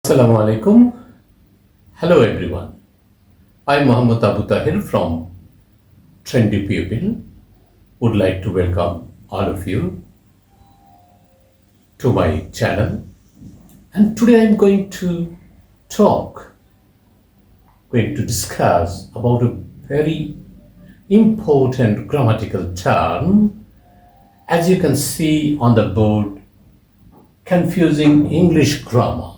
Assalamu alaikum. Hello everyone. I'm Muhammad Abu Tahir from Trendy Pupil. Would like to welcome all of you to my channel. And today I'm going to discuss about a very important grammatical term. As you can see on the board, confusing English grammar.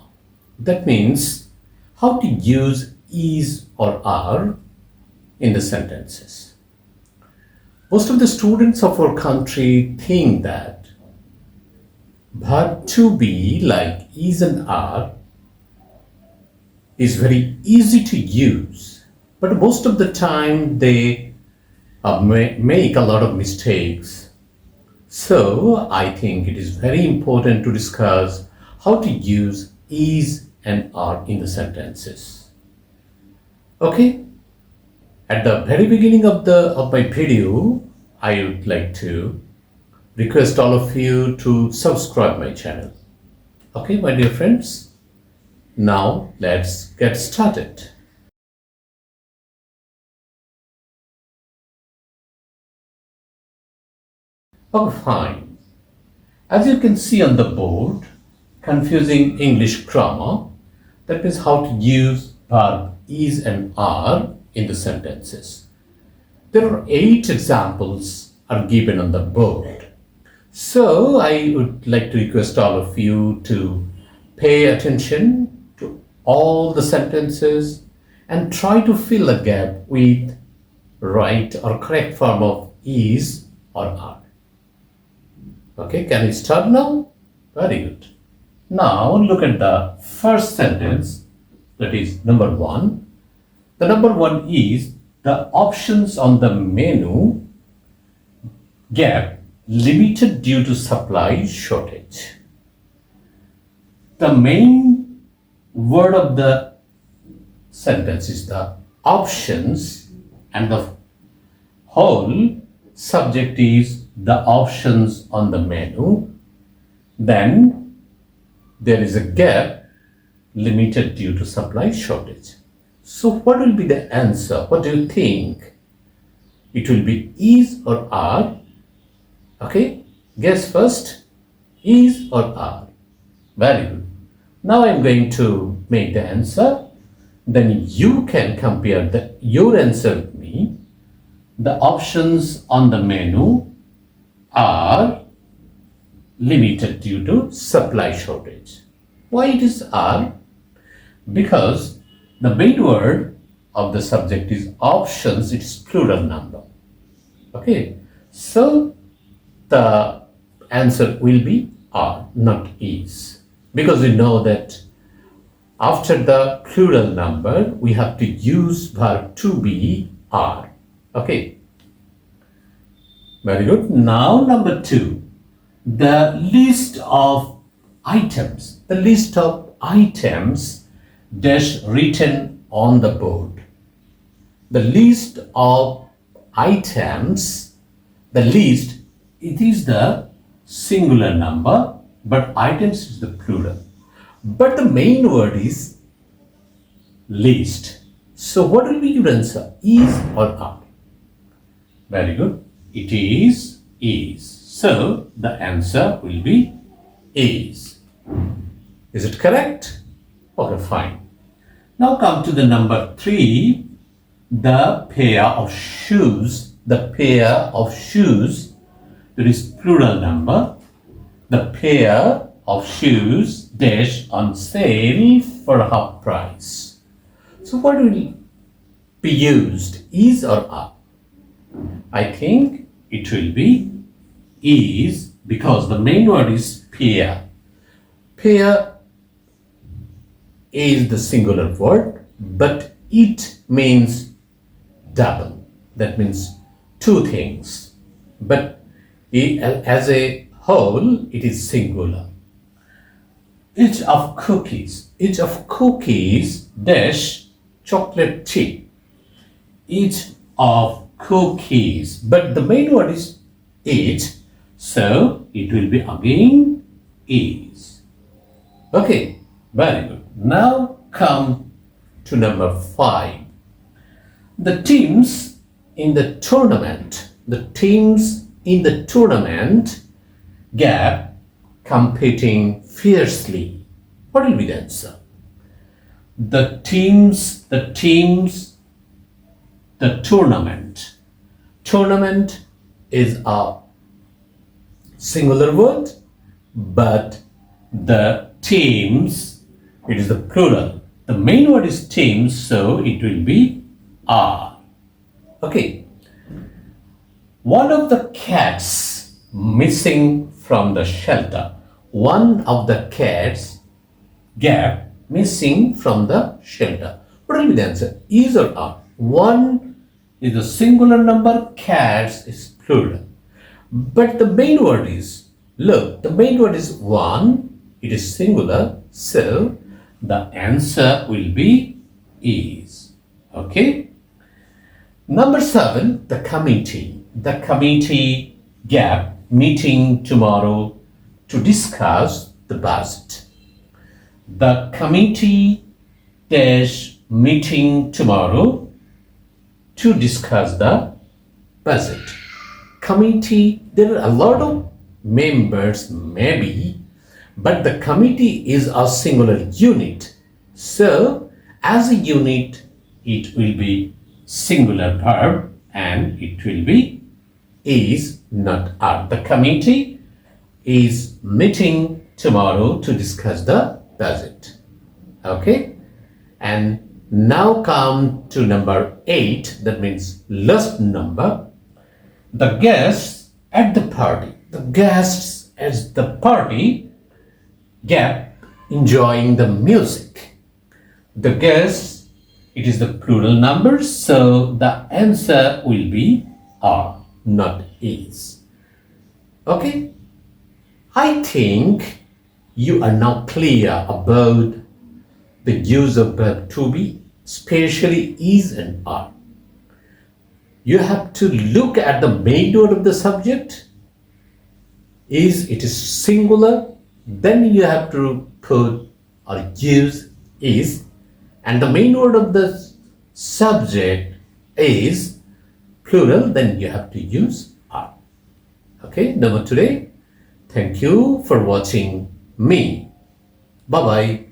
That means how to use is or are in the sentences. Most of the students of our country think that verb to be like is and are is very easy to use, but most of the time they make a lot of mistakes. So I think it is very important to discuss how to use is and are in the sentences. Okay, at the very beginning of my video, I would like to request all of you to subscribe my channel. Okay, my dear friends, now let's get started. Okay, fine. As you can see on the board, confusing English grammar. That means how to use verb is and are in the sentences. There are 8 examples are given on the board. So I would like to request all of you to pay attention to all the sentences and try to fill a gap with right or correct form of is or are. Okay, can we start now? Very good. Now look at the first sentence, that is number 1. The number 1 is the options on the menu gap limited due to supply shortage. The main word of the sentence is the options and the whole subject is the options on the menu. Then there is a gap limited due to supply shortage. So what will be the answer? What do you think? It will be is or are. Okay, guess first. Is or are. Very good. Now I'm going to make the answer. Then you can compare your answer with me. The options on the menu are limited due to supply shortage. Why it is are? Because the main word of the subject is options, it is plural number. Okay, so the answer will be are, not is. Because we know that after the plural number, we have to use verb to be are. Okay, very good. Now number 2. The list of items dash written on the board. The list of items, it is the singular number, but items is the plural. But the main word is list. So what will be your answer? Is or are? Very good. It is. So the answer will be is. Is it correct? Okay, fine. Now come to the number 3. The pair of shoes. That is plural number. The pair of shoes dash on sale for half price. So what will be used? Is or are? I think it will be is, because the main word is pair. Pair is the singular word, but it means double. That means 2 things. But as a whole, it is singular. Each of cookies dash chocolate chip. Each of cookies, but the main word is each, so it will be again is. Okay, very good. Now come to number 5. The teams in the tournament, gap competing fiercely. What will be the answer? The tournament. Tournament is a singular word, but the teams, it is the plural. The main word is teams, so it will be are. Okay. One of the cats missing from the shelter. One of the cats gap missing from the shelter. What will be the answer? Is or are? One is a singular number, cats is plural. But the main word is, look, the main word is one, it is singular, so the answer will be is. Okay? Number 7, the committee. The committee gap meeting tomorrow to discuss the budget. The committee dash meeting tomorrow to discuss the budget. Committee, there are a lot of members maybe, but the committee is a singular unit. So as a unit, it will be singular verb and it will be is, not are. The committee is meeting tomorrow to discuss the budget. Okay? And now come to number 8, that means last number. The guests at the party. The guests at the party gap enjoying the music. The guests, it is the plural number, so the answer will be are, not is. Okay? I think you are now clear about the use of verb to be, especially is and are. You have to look at the main word of the subject. Is, it is singular. Then you have to put or use is. And the main word of the subject is plural. Then you have to use are. Okay, number today. Thank you for watching me. Bye-bye.